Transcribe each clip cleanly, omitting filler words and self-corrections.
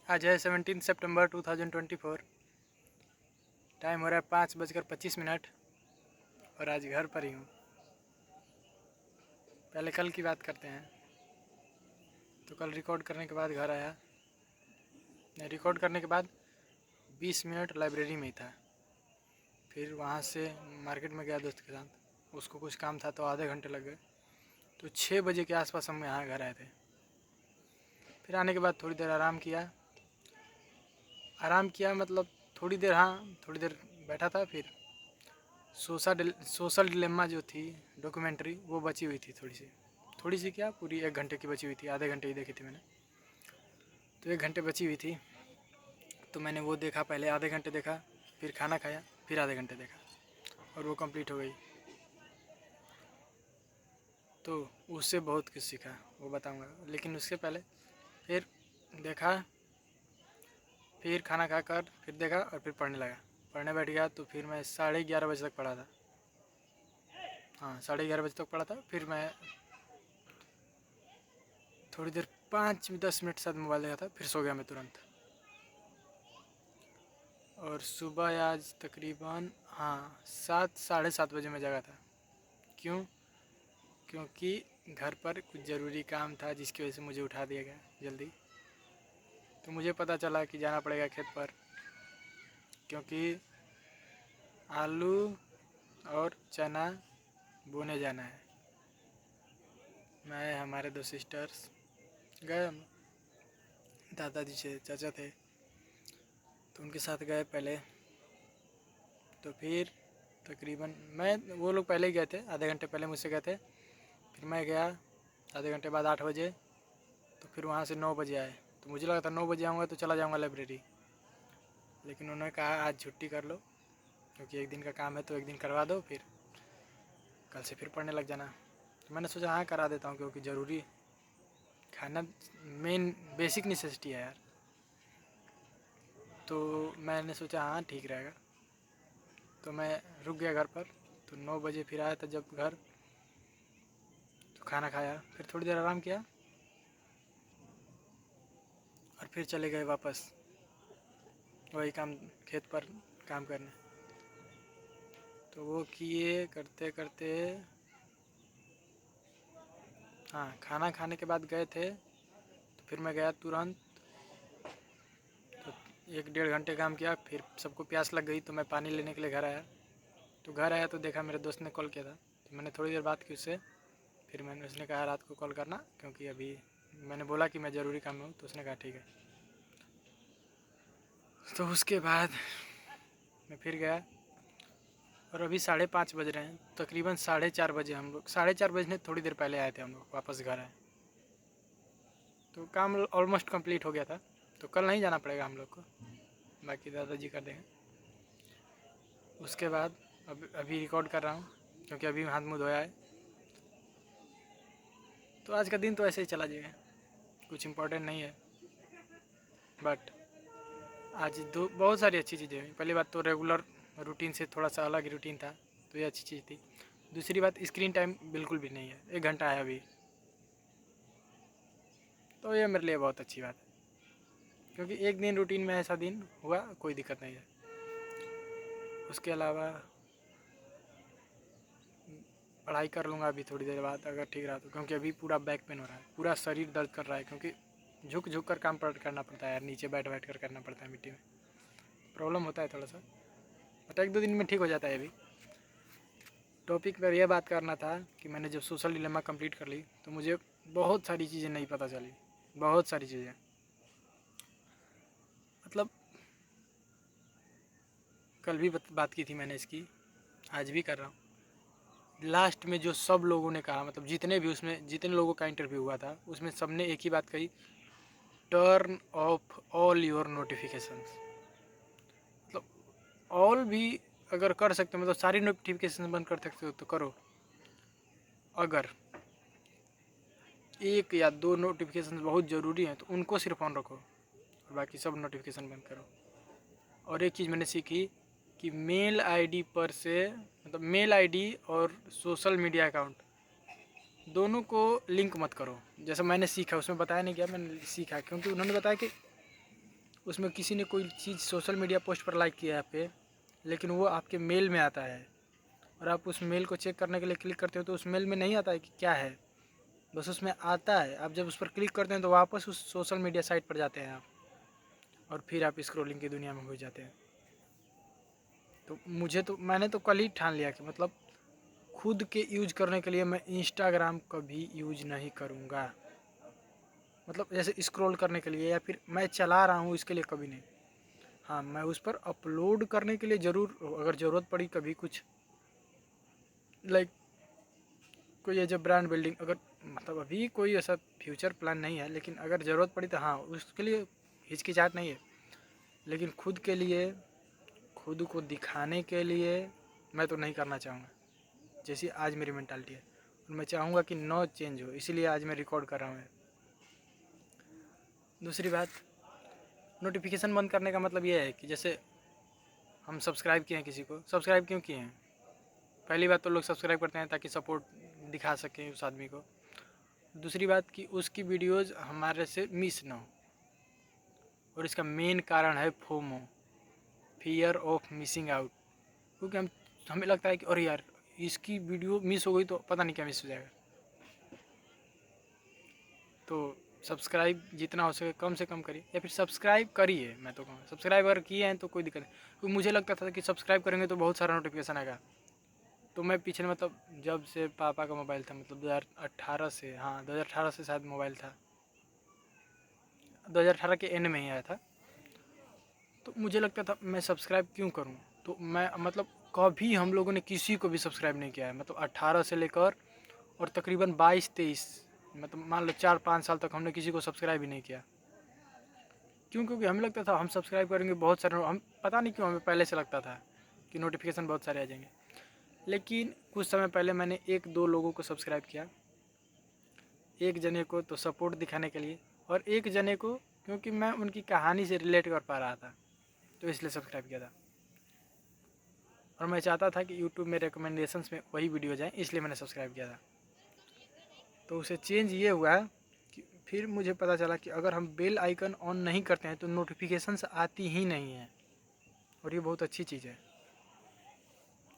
आज है 17 सितंबर 2024। टाइम हो रहा है 5:25 और आज घर पर ही हूँ। पहले कल की बात करते हैं। तो कल रिकॉर्ड करने के बाद घर आया। रिकॉर्ड करने के बाद 20 मिनट लाइब्रेरी में ही था। फिर वहाँ से मार्केट में गया दोस्त के साथ, उसको कुछ काम था तो आधे घंटे लग गए। तो 6 बजे के आसपास हम यहाँ घर आए थे। फिर आने के बाद थोड़ी देर आराम किया मतलब थोड़ी देर बैठा था। फिर सोशल डिलेमा जो थी डॉक्यूमेंट्री, वो बची हुई थी थोड़ी सी क्या, पूरी 1 घंटे की बची हुई थी। आधे घंटे ही देखी थी मैंने, तो 1 घंटे बची हुई थी। तो मैंने वो देखा, पहले आधे घंटे देखा, फिर खाना खाया, फिर आधे घंटे देखा और वो कंप्लीट हो गई। तो उससे बहुत कुछ सीखा, वो बताऊंगा। लेकिन उसके पहले फिर देखा, फिर खाना खाकर फिर देखा और फिर पढ़ने बैठ गया। तो फिर मैं 11:30 बजे तक पढ़ा था। हाँ, 11:30 बजे तक पढ़ा था। फिर मैं थोड़ी देर 5-10 मिनट साथ मोबाइल देखा था, फिर सो गया मैं तुरंत। और सुबह आज तकरीबन 7-7:30 बजे मैं जगा था। क्योंकि घर पर कुछ ज़रूरी काम था जिसकी वजह से मुझे उठा दिया गया जल्दी। तो मुझे पता चला कि जाना पड़ेगा खेत पर, क्योंकि आलू और चना बोने जाना है। मैं, हमारे 2 सिस्टर्स गए। हम दादाजी से चाचा थे तो उनके साथ गए पहले। तो फिर तकरीबन वो लोग पहले ही गए थे, आधे घंटे पहले मुझसे गए थे। फिर मैं गया आधे घंटे बाद 8 बजे। तो फिर वहाँ से 9 बजे आए। तो मुझे लगा था 9 बजे आऊँगा तो चला जाऊँगा लाइब्रेरी, लेकिन उन्होंने कहा आज छुट्टी कर लो, क्योंकि 1 दिन का काम है तो 1 दिन करवा दो, फिर कल से फिर पढ़ने लग जाना। तो मैंने सोचा हाँ करा देता हूँ, क्योंकि ज़रूरी खाना मेन बेसिक नेसेसिटी है यार। तो मैंने सोचा हाँ ठीक रहेगा। तो मैं रुक गया घर पर। तो 9 बजे फिर आया था जब घर, तो खाना खाया, फिर थोड़ी देर आराम किया और फिर चले गए वापस वही काम, खेत पर काम करने। तो वो किए करते करते, हाँ, खाना खाने के बाद गए थे। तो फिर मैं गया तुरंत। तो 1-1.5 घंटे काम किया, फिर सबको प्यास लग गई तो मैं पानी लेने के लिए घर आया। तो घर आया तो देखा मेरे दोस्त ने कॉल किया था। तो मैंने थोड़ी देर बात की उससे। फिर उसने कहा रात को कॉल करना, क्योंकि अभी मैंने बोला कि मैं ज़रूरी काम में हूँ। तो उसने कहा ठीक है। तो उसके बाद मैं फिर गया और अभी 5:30 बज रहे हैं। तकरीबन 4:30 बजे हम लोग, 4:30 बजने थोड़ी देर पहले आए थे हम लोग, वापस घर आए। तो काम ऑलमोस्ट कंप्लीट हो गया था। तो कल नहीं जाना पड़ेगा हम लोग को, बाकी दादाजी कर देंगे। उसके बाद अभी रिकॉर्ड कर रहा हूँ, क्योंकि अभी हाथ मुँह धोया है। तो आज का दिन तो ऐसे ही चला जाएगा, कुछ इम्पोर्टेंट नहीं है। बट आज बहुत सारी अच्छी चीज़ें हुई। पहली बात तो रेगुलर रूटीन से थोड़ा सा अलग रूटीन था, तो ये अच्छी चीज़ थी। दूसरी बात, स्क्रीन टाइम बिल्कुल भी नहीं है, 1 घंटा है अभी। तो ये मेरे लिए बहुत अच्छी बात है, क्योंकि एक दिन रूटीन में ऐसा दिन हुआ, कोई दिक्कत नहीं है। उसके अलावा पढ़ाई कर लूँगा अभी थोड़ी देर बाद, अगर ठीक रहा तो, क्योंकि अभी पूरा बैक पेन हो रहा है, पूरा शरीर दर्द कर रहा है, क्योंकि झुक झुक कर काम करना पड़ता है यार, नीचे बैठ बैठ कर करना पड़ता है मिट्टी में। प्रॉब्लम होता है थोड़ा सा, बट 1-2 दिन में ठीक हो जाता है। अभी टॉपिक पर यह बात करना था कि मैंने जब सोशल डिलेमा कंप्लीट कर ली तो मुझे बहुत सारी चीज़ें नहीं पता चली। बहुत सारी चीज़ें, मतलब कल भी बात की थी मैंने इसकी, आज भी कर रहा हूँ। लास्ट में जो सब लोगों ने कहा, मतलब जितने लोगों का इंटरव्यू हुआ था उसमें सब ने एक ही बात कही, turn off all your notifications. मतलब ऑल भी अगर कर सकते हो, मतलब सारी नोटिफिकेशन बंद कर सकते हो तो करो। अगर 1 या 2 नोटिफिकेशन बहुत ज़रूरी हैं तो उनको सिर्फ ऑन रखो, और बाकी सब नोटिफिकेशन बंद करो। और एक चीज़ मैंने सीखी कि मेल आईडी पर से, मतलब मेल आईडी और सोशल मीडिया अकाउंट दोनों को लिंक मत करो। जैसा मैंने सीखा, उसमें बताया नहीं गया, मैंने सीखा, क्योंकि उन्होंने बताया कि उसमें किसी ने कोई चीज़ सोशल मीडिया पोस्ट पर लाइक किया है आपके, लेकिन वो आपके मेल में आता है और आप उस मेल को चेक करने के लिए क्लिक करते हो तो उस मेल में नहीं आता है कि क्या है, बस उसमें आता है। आप जब उस पर क्लिक करते हैं तो वापस उस सोशल मीडिया साइट पर जाते हैं आप, और फिर आप स्क्रॉलिंग की दुनिया में हो जाते हैं। तो मैंने तो कल ही ठान लिया कि मतलब खुद के यूज करने के लिए मैं इंस्टाग्राम कभी यूज नहीं करूँगा। मतलब जैसे स्क्रॉल करने के लिए या फिर मैं चला रहा हूँ इसके लिए कभी नहीं। हाँ, मैं उस पर अपलोड करने के लिए ज़रूर, अगर ज़रूरत पड़ी कभी कुछ लाइक कोई एज ब्रांड बिल्डिंग, अगर मतलब अभी कोई ऐसा फ्यूचर प्लान नहीं है, लेकिन अगर ज़रूरत पड़ी तो हाँ उसके लिए हिचकिचाहट नहीं है। लेकिन खुद के लिए, खुद को दिखाने के लिए मैं तो नहीं करना चाहूँगा, जैसी आज मेरी मेंटालिटी है। और मैं चाहूँगा कि नो चेंज हो, इसीलिए आज मैं रिकॉर्ड कर रहा हूँ। दूसरी बात, नोटिफिकेशन बंद करने का मतलब ये है कि जैसे हम सब्सक्राइब किए हैं, किसी को सब्सक्राइब क्यों किए हैं? पहली बात तो लोग सब्सक्राइब करते हैं ताकि सपोर्ट दिखा सकें उस आदमी को। दूसरी बात कि उसकी वीडियोज़ हमारे से मिस ना हो, और इसका मेन कारण है FOMO, fear of missing out. क्योंकि हमें लगता है कि अरे यार इसकी वीडियो मिस हो गई तो पता नहीं क्या मिस हो जाएगा। तो सब्सक्राइब जितना हो सके कम से कम करिए, या फिर सब्सक्राइब करिए। मैं तो कहूँगा सब्सक्राइब अगर किए हैं तो कोई दिक्कत नहीं, क्योंकि मुझे लगता था कि सब्सक्राइब करेंगे तो बहुत सारा नोटिफिकेशन आएगा। तो मैं पिछले मतलब जब से पापा का मोबाइल था, मतलब 2018 से, हाँ 2018 से शायद मोबाइल था, 2018 के एंड में ही आया था। तो मुझे लगता था मैं सब्सक्राइब क्यों करूं। तो मैं मतलब कभी हम लोगों ने किसी को भी सब्सक्राइब नहीं किया है, मतलब 18 से लेकर और तकरीबन 22-23, मतलब मान लो 4-5 साल तक हमने किसी को सब्सक्राइब ही नहीं किया। क्यों? क्योंकि हमें लगता था हम सब्सक्राइब करेंगे बहुत सारे, हम पता नहीं क्यों हमें पहले से लगता था कि नोटिफिकेशन बहुत सारे आ जाएंगे। लेकिन कुछ समय पहले मैंने 1-2 लोगों को सब्सक्राइब किया, एक जने को तो सपोर्ट दिखाने के लिए, और एक जने को क्योंकि मैं उनकी कहानी से रिलेट कर पा रहा था, तो इसलिए सब्सक्राइब किया था। और मैं चाहता था कि यूट्यूब में रिकमेंडेशंस में वही वीडियो जाए, इसलिए मैंने सब्सक्राइब किया था। तो उसे चेंज ये हुआ कि फिर मुझे पता चला कि अगर हम बेल आइकन ऑन नहीं करते हैं तो नोटिफिकेशंस आती ही नहीं है, और ये बहुत अच्छी चीज़ है।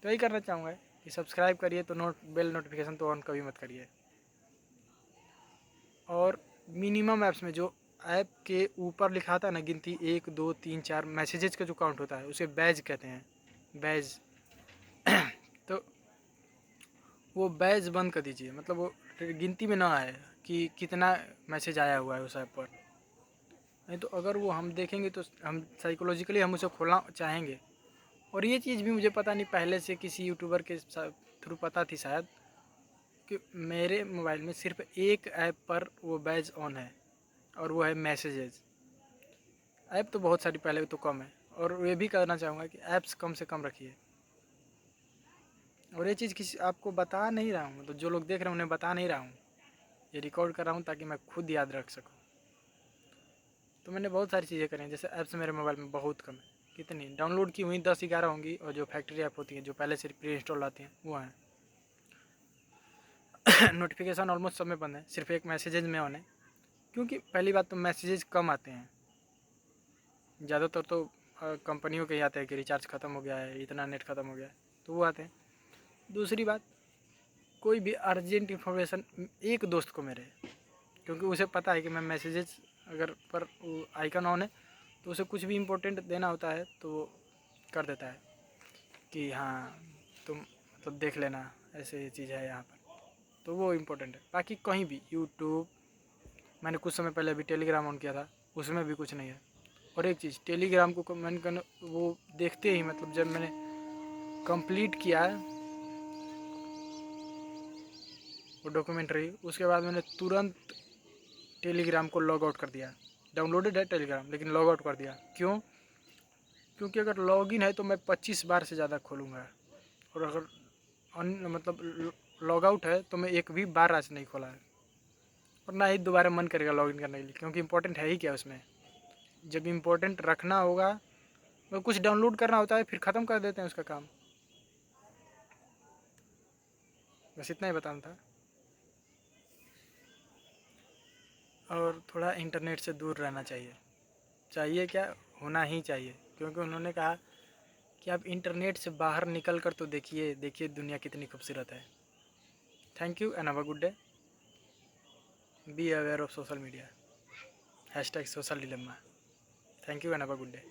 तो यही करना चाहूँगा कि सब्सक्राइब करिए तो बेल नोटिफिकेशन तो ऑन कभी मत करिए। और मिनिमम ऐप्स में जो ऐप के ऊपर लिखा था ना गिनती 1 2 3 4 मैसेजेस का जो काउंट होता है उसे बैज कहते हैं, बैज। तो वो बैज बंद कर दीजिए, मतलब वो गिनती में ना आए कि कितना मैसेज आया हुआ है उस ऐप पर। नहीं तो अगर वो हम देखेंगे तो हम साइकोलॉजिकली हम उसे खोलना चाहेंगे। और ये चीज़ भी मुझे पता नहीं पहले से किसी यूट्यूबर के थ्रू पता थी शायद, कि मेरे मोबाइल में सिर्फ एक ऐप पर वो बैज ऑन है, और वो है मैसेजेस। ऐप तो बहुत सारी पहले तो कम है, और ये भी कहना चाहूँगा कि ऐप्स कम से कम रखिए। और ये चीज़ किसी आपको बता नहीं रहा हूँ, तो जो लोग देख रहे हैं उन्हें बता नहीं रहा हूँ, ये रिकॉर्ड कर रहा हूँ ताकि मैं खुद याद रख सकूँ। तो मैंने बहुत सारी चीज़ें करी हैं, जैसे ऐप्स मेरे मोबाइल में बहुत कम है। कितनी डाउनलोड की हुई 10-11 होंगी, और जो फैक्ट्री ऐप होती हैं जो पहले से प्री इंस्टॉल आती हैं वो हैं। नोटिफिकेशन ऑलमोस्ट सब में बंद है, सिर्फ एक मैसेजेज में ऑन है। क्योंकि पहली बात तो मैसेजेज कम आते हैं, ज़्यादातर तो कंपनियों के ही आते हैं कि रिचार्ज ख़त्म हो गया है, इतना नेट ख़त्म हो गया है, तो वो आते हैं। दूसरी बात, कोई भी अर्जेंट इन्फॉर्मेशन एक दोस्त को मेरे, क्योंकि उसे पता है कि मैं मैसेजेस अगर पर वो आइकन ऑन है तो उसे कुछ भी इम्पोर्टेंट देना होता है तो वो कर देता है कि हाँ तुम मतलब देख लेना, ऐसे ये चीज़ है यहाँ पर, तो वो इम्पोर्टेंट है। बाकी कहीं भी यूट्यूब, मैंने कुछ समय पहले अभी टेलीग्राम ऑन किया था, उसमें भी कुछ नहीं है। और एक चीज़, टेलीग्राम को मैंने वो देखते ही मतलब जब मैंने कंप्लीट किया वो डॉक्यूमेंट्री, उसके बाद मैंने तुरंत टेलीग्राम को लॉग आउट कर दिया। डाउनलोडेड है टेलीग्राम लेकिन लॉग आउट कर दिया। क्यों? क्योंकि अगर लॉगिन है तो मैं 25 बार से ज़्यादा खोलूँगा, और अगर मतलब लॉग आउट है तो मैं एक भी बार आज नहीं खोला है, और ना ही दोबारा मन करेगा लॉगिन करने के लिए, क्योंकि इंपॉर्टेंट है ही क्या उसमें। जब इम्पोर्टेंट रखना होगा, वो कुछ डाउनलोड करना होता है फिर ख़त्म कर देते हैं उसका काम। बस इतना ही बताना था। और थोड़ा इंटरनेट से दूर रहना चाहिए। चाहिए क्या, होना ही चाहिए, क्योंकि उन्होंने कहा कि आप इंटरनेट से बाहर निकल कर तो देखिए दुनिया कितनी खूबसूरत है। Thank you and have a good day. Be aware of social media, #social dilemma। Thank you and have a good day.